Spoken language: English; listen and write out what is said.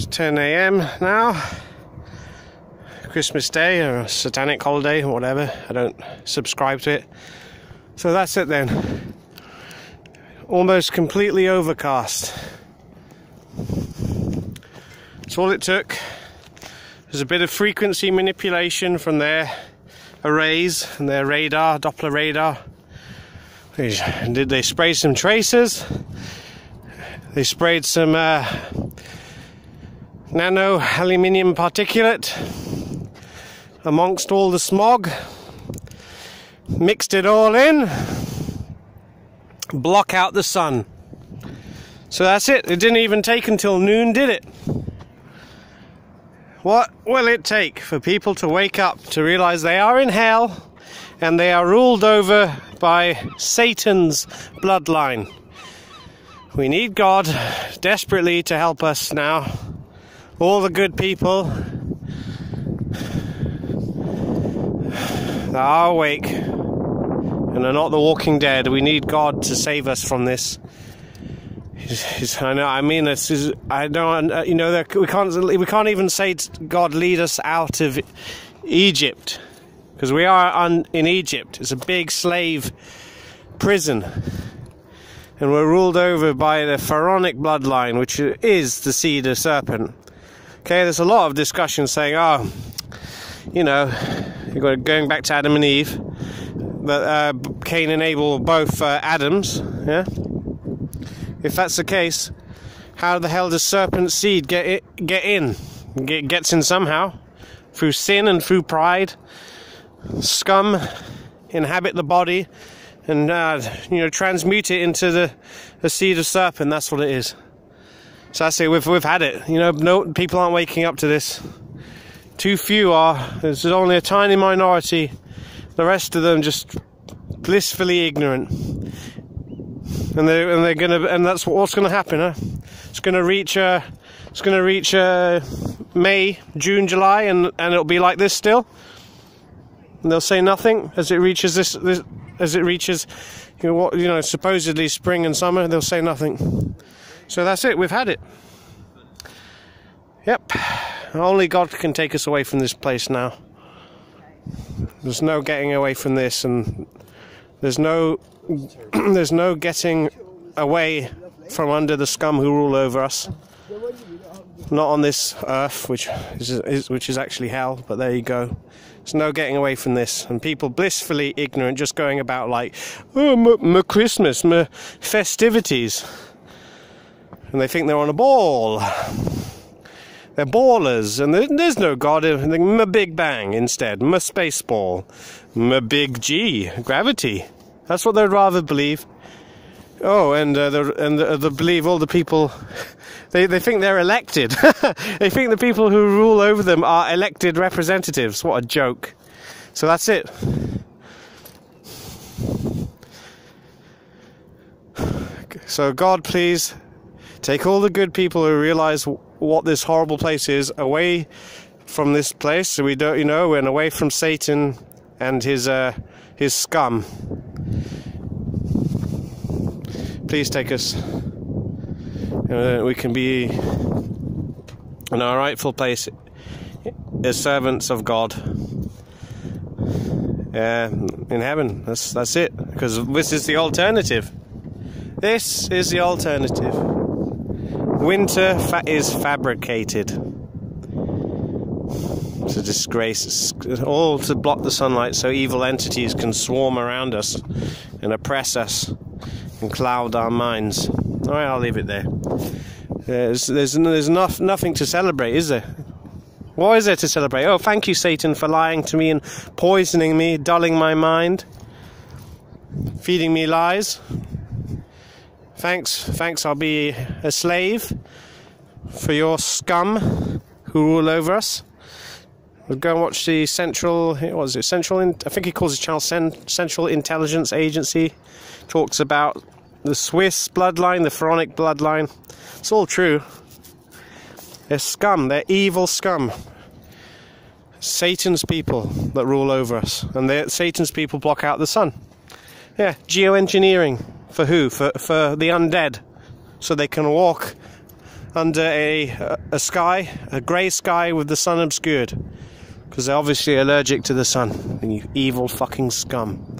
It's 10 AM now. Christmas Day or a satanic holiday or whatever. I don't subscribe to it. So that's it then. Almost completely overcast. That's all it took. There's a bit of frequency manipulation from their arrays and their radar, Doppler radar. They sprayed some tracers. They sprayed some nano aluminium particulate amongst all the smog. Mixed it all in. Block out the sun. So that's it. It didn't even take until noon, did it? What will it take for people to wake up to realize they are in hell and they are ruled over by Satan's bloodline? We need God desperately to help us now. All the good people that are awake and are not the walking dead. We need God to save us from this. I know. I mean, this is. I don't. You know, we can't even say God lead us out of Egypt, because we are in Egypt. It's a big slave prison, and we're ruled over by the pharaonic bloodline, which is the seed of serpent. Okay, there's a lot of discussion saying, oh, you know, going back to Adam and Eve, but Cain and Abel were both Adams. Yeah. If that's the case, how the hell does serpent seed get in? Gets in somehow, through sin and through pride. Scum inhabit the body, and transmute it into the seed of serpent. That's what it is. So I say we've had it. You know, no people aren't waking up to this. Too few are. There's only a tiny minority. The rest of them just blissfully ignorant. And that's what's gonna happen, huh? It's gonna reach May, June, July, and it'll be like this still. And they'll say nothing as it reaches supposedly spring and summer. They'll say nothing. So that's it. We've had it. Yep. Only God can take us away from this place now. There's no getting away from this, and there's no getting away from under the scum who rule over us. Not on this earth, which is actually hell, but there you go. There's no getting away from this. And people blissfully ignorant, just going about like, oh, my Christmas, my festivities. And they think they're on a ball. They're ballers, and there's no God. My Big Bang instead, my space ball, my Big G, gravity. That's what they'd rather believe. Oh, and they believe all the people. They think they're elected. They think the people who rule over them are elected representatives. What a joke! So that's it. So God, please take all the good people who realize what this horrible place is away from this place, so we don't, and away from Satan and his scum. Please take us. We can be in our rightful place as servants of God in heaven. That's it. Because this is the alternative. This is the alternative. Winter is fabricated. It's a disgrace. It's all to block the sunlight so evil entities can swarm around us and oppress us and cloud our minds. Alright, I'll leave it there. There's nothing to celebrate, is there? What is there to celebrate? Oh, thank you, Satan, for lying to me and poisoning me, dulling my mind, feeding me lies. Thanks, I'll be a slave for your scum who rule over us. We'll go and watch the Central, I think he calls his channel Central Intelligence Agency. Talks about the Swiss bloodline, the pharaonic bloodline. It's all true. They're scum, they're evil scum. Satan's people that rule over us. And Satan's people block out the sun. Yeah, geoengineering. For who? For the undead. So they can walk under a grey sky with the sun obscured, because they're obviously allergic to the sun. You evil fucking scum.